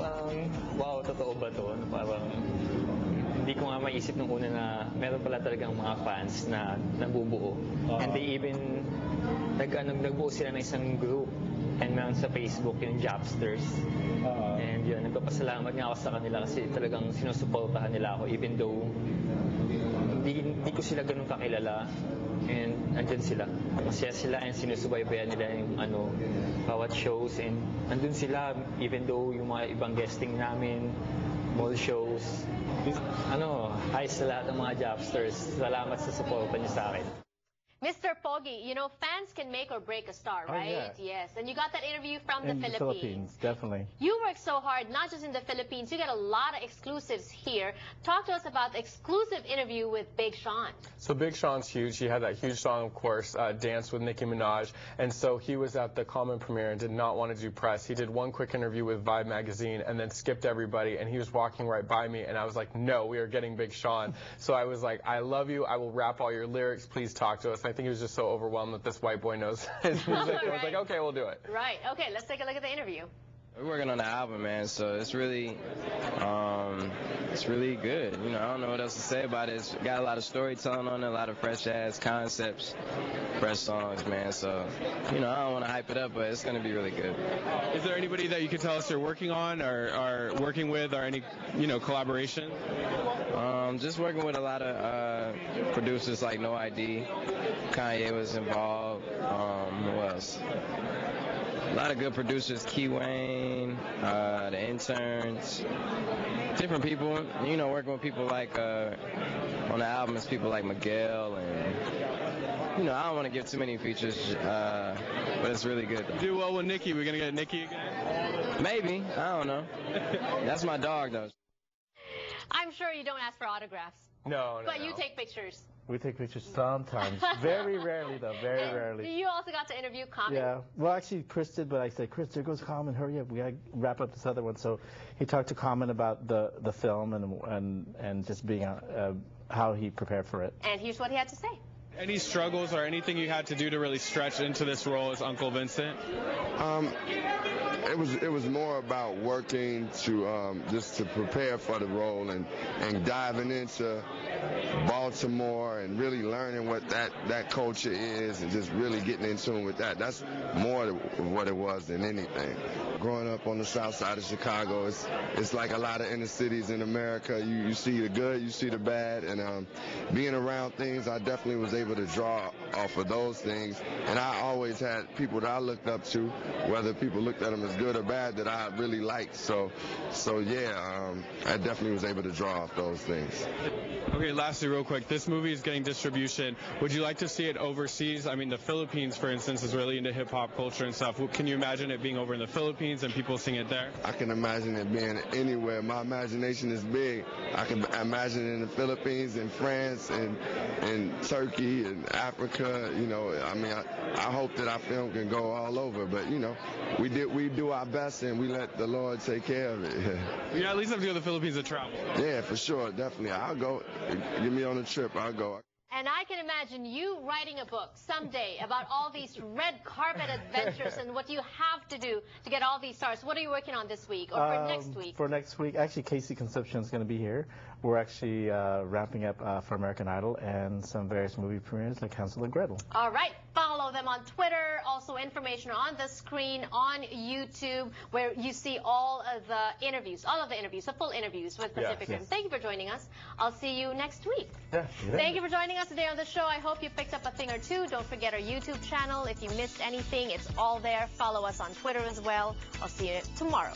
parang, wow, totoo ba to? Parang, hindi ko nga maisip nung una na meron pala talagang mga fans na nabubuo. And they even, nagbuo sila ng isang group. And meron sa Facebook yung Japsters. And yun, nagpapasalamat nga ako sa kanila kasi talagang sinusuportahan nila ako even though hindi ko sila ganun kakilala. And andyan sila. Masaya sila and sinusubaybayan nila yung bawat shows. And andun sila even though yung mga ibang guesting namin, mall shows. Hi sa lahat ng mga Japsters. Salamat sa suporta niyo sa akin. Mr. Pogi, you know, fans can make or break a star, right? Yeah. Yes. And you got that interview from in the Philippines. Definitely. You work so hard, not just in the Philippines. You get a lot of exclusives here. Talk to us about the exclusive interview with Big Sean. So Big Sean's huge. He had that huge song, of course, Dance with Nicki Minaj. And so he was at the Common premiere and did not want to do press. He did one quick interview with Vibe magazine and then skipped everybody. And he was walking right by me. And I was like, no, we are getting Big Sean. So I was like, I love you. I will rap all your lyrics. Please talk to us. And I think he was just so overwhelmed that this white boy knows his music. I was like, okay, we'll do it. Right. Okay, let's take a look at the interview. We're working on the album, man, so it's really good. You know, I don't know what else to say about it. It's got a lot of storytelling on it, a lot of fresh ass concepts, fresh songs, man. So, you know, I don't want to hype it up, but it's going to be really good. Is there anybody that you could tell us you're working on or working with or any, collaboration? Just working with a lot of producers like No ID. Kanye was involved. Who else? A lot of good producers, Key Wayne, the interns, different people. You know, working with people like on the album, it's people like Miguel, and I don't want to give too many features, but it's really good. Do well with Nicki. We're gonna get Nicki again? Maybe. I don't know. That's my dog, though. I'm sure you don't ask for autographs. No. But you take pictures. We take pictures sometimes. Very rarely, though. Very rarely. You also got to interview Common. Yeah. Well, actually, Chris did, but I said, Chris, there goes Common. Hurry up. We got to wrap up this other one. So he talked to Common about the film and just being how he prepared for it. And here's what he had to say. Any struggles or anything you had to do to really stretch into this role as Uncle Vincent? It was more about working to just to prepare for the role and diving into Baltimore and really learning what that culture is and just really getting in tune with that. That's more what it was than anything. Growing up on the south side of Chicago, it's like a lot of inner cities in America. You see the good, you see the bad, and being around things, I definitely was able to draw off of those things. And I always had people that I looked up to, whether people looked at them as good or bad, that I really liked. So yeah, I definitely was able to draw off those things. Okay, lastly, real quick, this movie is getting distribution. Would you like to see it overseas? I mean, the Philippines, for instance, is really into hip-hop culture and stuff. Can you imagine it being over in the Philippines and people seeing it there? I can imagine it being anywhere. My imagination is big. I can imagine it in the Philippines, in France, and Turkey, and Africa. I mean, I hope that our film can go all over, but, we do our best, and we let the Lord take care of it. Yeah, at least have to go to the Philippines to travel. Yeah, for sure, definitely. I'll go. Get me on a trip, I'll go. And I can imagine you writing a book someday about all these red carpet adventures and what you have to do to get all these stars. What are you working on this week or for next week? For next week, actually, Casey Concepcion is going to be here. We're actually wrapping up for American Idol and some various movie premieres like Hansel and Gretel. All right. Follow them on Twitter. Also, information on the screen on YouTube where you see all of the interviews, the full interviews with Pacific Rim. Thank you for joining us. I'll see you next week. Yeah, Thank you for joining us today on the show. I hope you picked up a thing or two. Don't forget our YouTube channel. If you missed anything, it's all there. Follow us on Twitter as well. I'll see you tomorrow.